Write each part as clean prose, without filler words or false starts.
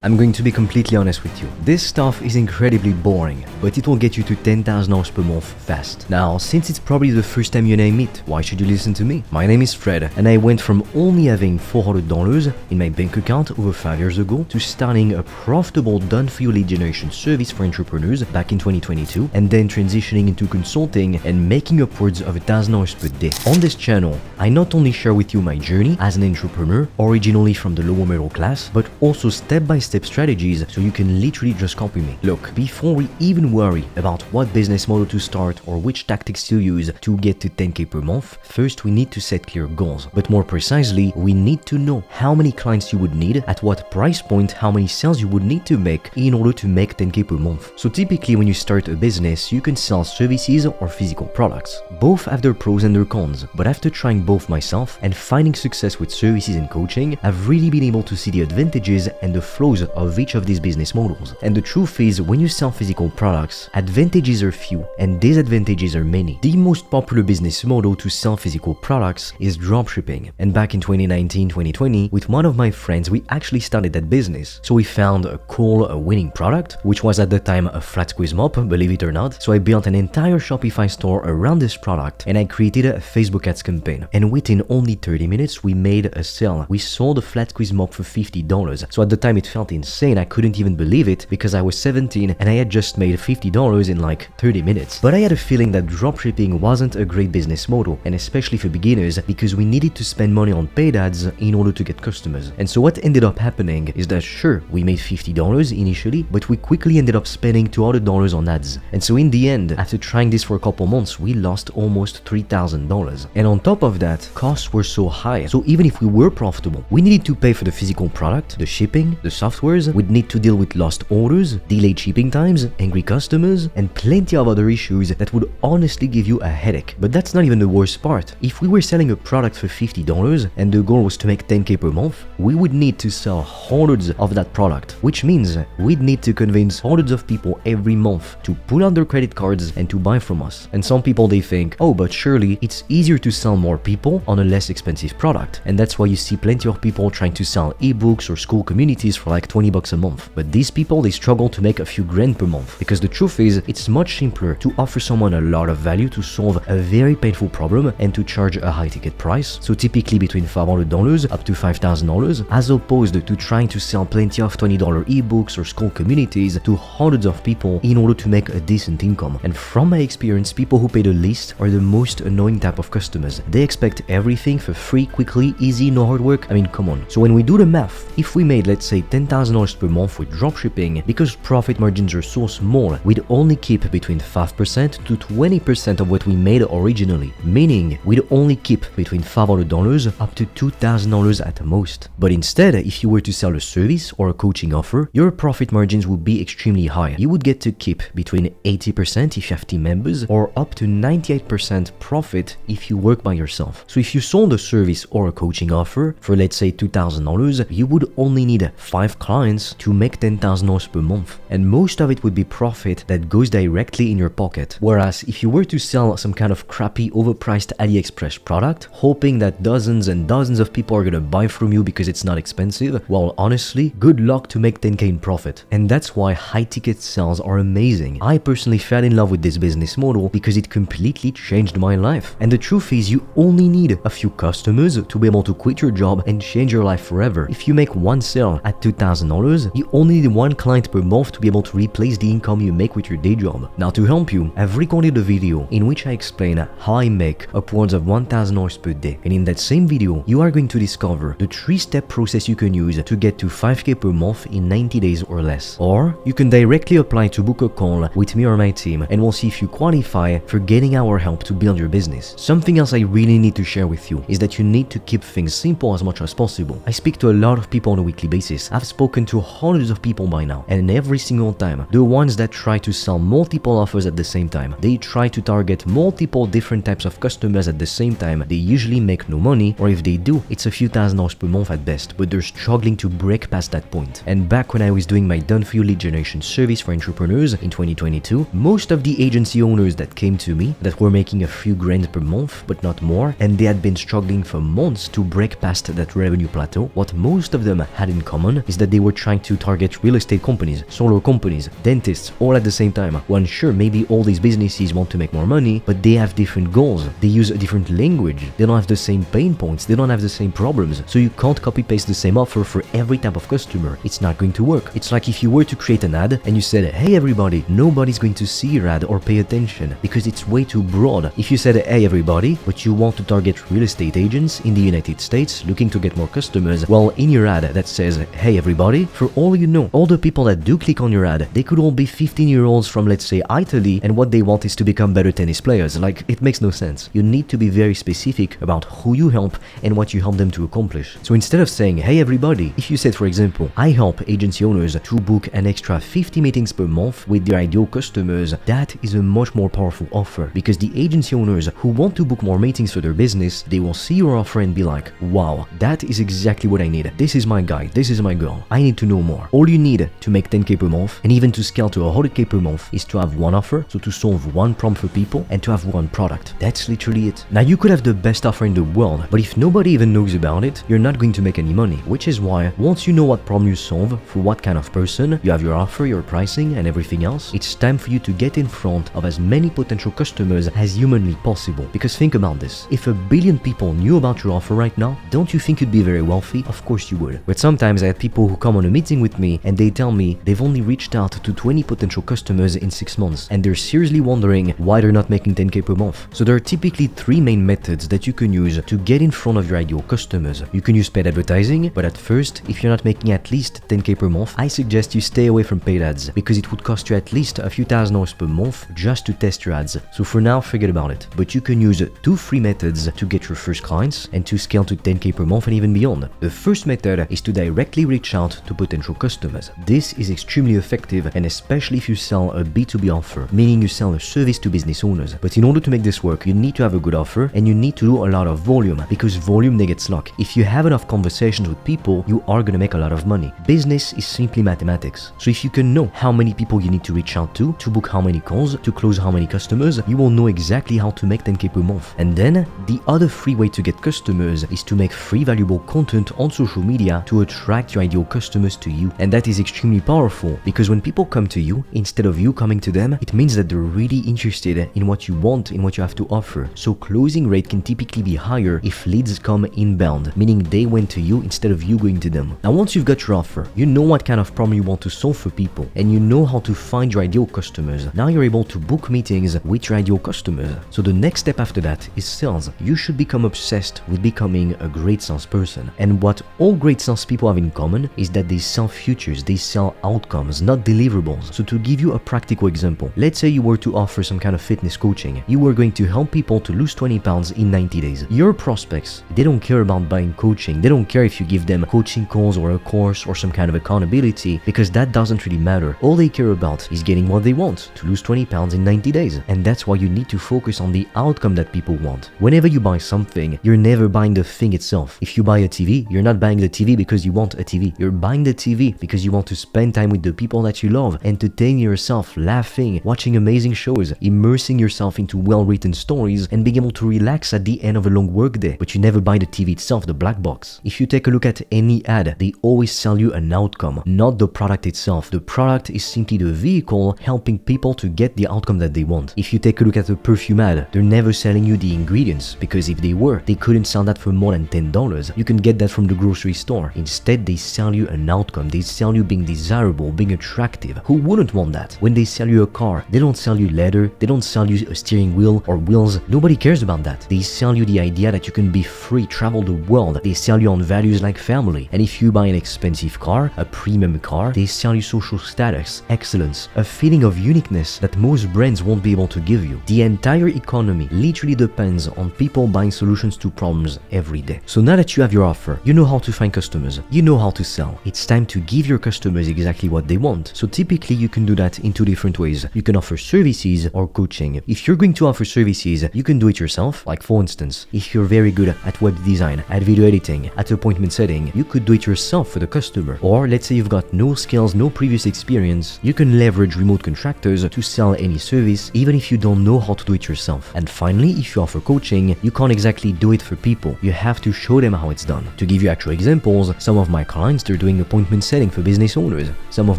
I'm going to be completely honest with you. This stuff is incredibly boring, but it will get you to $10,000 per month fast. Now, since it's probably the first time you and I meet, why should you listen to me? My name is Fred, and I went from only having $400 in my bank account over 5 years ago to starting a profitable done-for-you lead generation service for entrepreneurs back in 2022, and then transitioning into consulting and making upwards of $1,000 per day. On this channel, I not only share with you my journey as an entrepreneur, originally from the lower middle class, but also step-by-step strategies so you can literally just copy me. Look, before we even worry about what business model to start or which tactics to use to get to 10k per month, first we need to set clear goals. But more precisely, we need to know how many clients you would need, at what price point, how many sales you would need to make in order to make 10k per month. So typically when you start a business, you can sell services or physical products. Both have their pros and their cons, but after trying both myself and finding success with services and coaching, I've really been able to see the advantages and the flaws of each of these business models. And the truth is, when you sell physical products, advantages are few and disadvantages are many. The most popular business model to sell physical products is dropshipping. And back in 2019-2020, with one of my friends, we actually started that business. So we found a cool, winning product, which was at the time a flat squeeze mop, believe it or not. So I built an entire Shopify store around this product and I created a Facebook ads campaign. And within only 30 minutes, we made a sale. We sold a flat squeeze mop for $50. So at the time it felt insane. I couldn't even believe it because I was 17 and I had just made $50 in like 30 minutes. But I had a feeling that dropshipping wasn't a great business model, and especially for beginners, because we needed to spend money on paid ads in order to get customers. And so what ended up happening is that sure, we made $50 initially, but we quickly ended up spending $200 on ads. And so in the end, after trying this for a couple months, we lost almost $3,000. And on top of that, costs were so high. So even if we were profitable, we needed to pay for the physical product, the shipping, the softwares, we'd need to deal with lost orders, delayed shipping times, angry customers, and plenty of other issues that would honestly give you a headache. But that's not even the worst part. If we were selling a product for $50 and the goal was to make 10k per month, we would need to sell hundreds of that product, which means we'd need to convince hundreds of people every month to pull out their credit cards and to buy from us. And some people, they think, oh, but surely it's easier to sell more people on a less expensive product. And that's why you see plenty of people trying to sell ebooks or school communities for like $20 a month. But these people, they struggle to make a few grand per month, because the truth is, it's much simpler to offer someone a lot of value to solve a very painful problem and to charge a high ticket price, so typically between $500 up to $5,000, as opposed to trying to sell plenty of $20 ebooks or school communities to hundreds of people in order to make a decent income. And from my experience, people who pay the least are the most annoying type of customers. They expect everything for free, quickly, easy, no hard work. I mean, come on. So when we do the math, if we made, let's say, $10,000 per month with dropshipping, because profit margins are so small, we'd only keep between 5% to 20% of what we made originally, meaning we'd only keep between $500 up to $2,000 at most. But instead, if you were to sell a service or a coaching offer, your profit margins would be extremely high. You would get to keep between 80% if you have team members, or up to 98% profit if you work by yourself. So if you sold a service or a coaching offer for, let's say, $2,000, you would only need 5 clients to make $10,000 per month, and most of it would be profit that goes directly in your pocket. Whereas if you were to sell some kind of crappy overpriced AliExpress product, hoping that dozens and dozens of people are gonna buy from you because it's not expensive, well, honestly, good luck to make 10k in profit. And that's why high ticket sales are amazing. I personally fell in love with this business model because it completely changed my life. And the truth is, you only need a few customers to be able to quit your job and change your life forever. If you make one sale at $2,000, you only need one client per month to be able to replace the income you make with your day job. Now, to help you, I've recorded a video in which I explain how I make upwards of $1,000 per day. And in that same video, you are going to discover the 3-step process you can use to get to 5k per month in 90 days or less. Or you can directly apply to book a call with me or my team, and we'll see if you qualify for getting our help to build your business. Something else I really need to share with you is that you need to keep things simple as much as possible. I speak to a lot of people on a weekly basis. I've spoken to hundreds of people by now, and every single time, the ones that try to sell multiple offers at the same time, they try to target multiple different types of customers at the same time, they usually make no money, or if they do, it's a few $1,000s per month at best, but they're struggling to break past that point. And back when I was doing my done-for-you lead generation service for entrepreneurs in 2022, most of the agency owners that came to me that were making a few grand per month, but not more, and they had been struggling for months to break past that revenue plateau, what most of them had in common is that that they were trying to target real estate companies, solar companies, dentists, all at the same time. When sure, maybe all these businesses want to make more money, but they have different goals. They use a different language. They don't have the same pain points. They don't have the same problems. So you can't copy paste the same offer for every type of customer. It's not going to work. It's like if you were to create an ad and you said, hey everybody, nobody's going to see your ad or pay attention because it's way too broad. If you said, hey everybody, but you want to target real estate agents in the United States looking to get more customers, well, in your ad that says, hey everybody, for all you know, all the people that do click on your ad, they could all be 15-year-olds from, let's say, Italy, and what they want is to become better tennis players. Like, it makes no sense. You need to be very specific about who you help and what you help them to accomplish. So instead of saying, hey everybody, if you said, for example, I help agency owners to book an extra 50 meetings per month with their ideal customers, that is a much more powerful offer, because the agency owners who want to book more meetings for their business, they will see your offer and be like, wow, that is exactly what I need. This is my guy, this is my girl. I need to know more. All you need to make 10k per month and even to scale to 100k per month is to have one offer, so to solve one problem for people and to have one product. That's literally it. Now you could have the best offer in the world, but if nobody even knows about it, you're not going to make any money, which is why once you know what problem you solve for what kind of person, you have your offer, your pricing and everything else, it's time for you to get in front of as many potential customers as humanly possible. Because think about this, if 1 billion people knew about your offer right now, don't you think you'd be very wealthy? Of course you would. But sometimes I have people who come on a meeting with me and they tell me they've only reached out to 20 potential customers in 6 months and they're seriously wondering why they're not making 10k per month. So there are typically 3 main methods that you can use to get in front of your ideal customers. You can use paid advertising, but at first, if you're not making at least 10k per month, I suggest you stay away from paid ads because it would cost you at least a few $1,000 per month just to test your ads. So for now, forget about it. But you can use 2 free methods to get your first clients and to scale to 10k per month and even beyond. The first method is to directly reach out to potential customers. This is extremely effective, and especially if you sell a B2B offer, meaning you sell a service to business owners. But in order to make this work, you need to have a good offer and you need to do a lot of volume, because volume negate luck. If you have enough conversations with people, you are gonna make a lot of money. Business is simply mathematics. So if you can know how many people you need to reach out to book how many calls, to close how many customers, you will know exactly how to make 10k per month. And then the other free way to get customers is to make free valuable content on social media to attract your ideal customers to you. And that is extremely powerful, because when people come to you instead of you coming to them, it means that they're really interested in what you want, in what you have to offer. So closing rate can typically be higher if leads come inbound, meaning they went to you instead of you going to them. Now once you've got your offer, you know what kind of problem you want to solve for people, and you know how to find your ideal customers. Now you're able to book meetings with your ideal customers. So the next step after that is sales. You should become obsessed with becoming a great salesperson. And what all great salespeople have in common is that they sell futures, they sell outcomes, not deliverables. So to give you a practical example, let's say you were to offer some kind of fitness coaching. You were going to help people to lose 20 pounds in 90 days. Your prospects, they don't care about buying coaching. They don't care if you give them coaching calls or a course or some kind of accountability, because that doesn't really matter. All they care about is getting what they want, to lose 20 pounds in 90 days. And that's why you need to focus on the outcome that people want. Whenever you buy something, you're never buying the thing itself. If you buy a TV, you're not buying the TV because you want a TV. You're buying the TV because you want to spend time with the people that you love, entertain yourself, laughing, watching amazing shows, immersing yourself into well-written stories, and being able to relax at the end of a long workday. But you never buy the TV itself, the black box. If you take a look at any ad, they always sell you an outcome, not the product itself. The product is simply the vehicle helping people to get the outcome that they want. If you take a look at a perfume ad, they're never selling you the ingredients, because if they were, they couldn't sell that for more than $10. You can get that from the grocery store. Instead, they sell you an outcome. They sell you being desirable, being attractive. Who wouldn't want that? When they sell you a car, they don't sell you leather, they don't sell you a steering wheel or wheels. Nobody cares about that. They sell you the idea that you can be free, travel the world. They sell you on values like family. And if you buy an expensive car, a premium car, they sell you social status, excellence, a feeling of uniqueness that most brands won't be able to give you. The entire economy literally depends on people buying solutions to problems every day. So now that you have your offer, you know how to find customers, you know how to sell. It's time to give your customers exactly what they want. So typically you can do that in 2 different ways. You can offer services or coaching. If you're going to offer services, you can do it yourself. Like for instance, if you're very good at web design, at video editing, at appointment setting, you could do it yourself for the customer. Or let's say you've got no skills, no previous experience, you can leverage remote contractors to sell any service, even if you don't know how to do it yourself. And finally, if you offer coaching, you can't exactly do it for people. You have to show them how it's done. To give you actual examples, some of my clients, they're doing appointment setting for business owners. Some of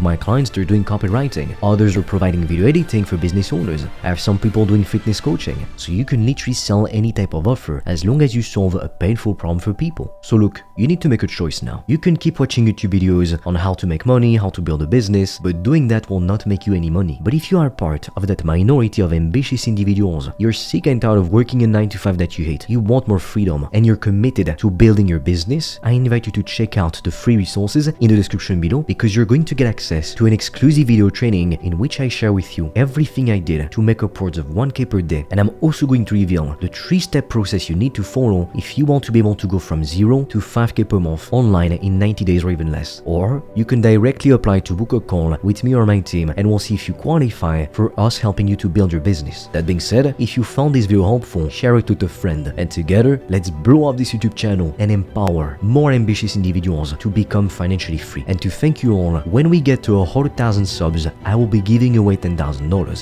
my clients, they're doing copywriting. Others are providing video editing for business owners. I have some people doing fitness coaching. So you can literally sell any type of offer as long as you solve a painful problem for people. So look, you need to make a choice now. You can keep watching YouTube videos on how to make money, how to build a business, but doing that will not make you any money. But if you are part of that minority of ambitious individuals, you're sick and tired of working a 9-to-5 that you hate, you want more freedom, and you're committed to building your business, I invite you to check out the free resources in the description below, because you're going to get access to an exclusive video training in which I share with you everything I did to make upwards of 1K per day, and I'm also going to reveal the 3-step process you need to follow if you want to be able to go from 0 to 5K per month online in 90 days or even less. Or you can directly apply to book a call with me or my team, and we'll see if you qualify for us helping you to build your business. That being said, if you found this video helpful, share it with a friend, and together let's blow up this YouTube channel and empower more ambitious individuals to become financially free. And to thank you all, when we get to 100,000 subs, I will be giving away $10,000.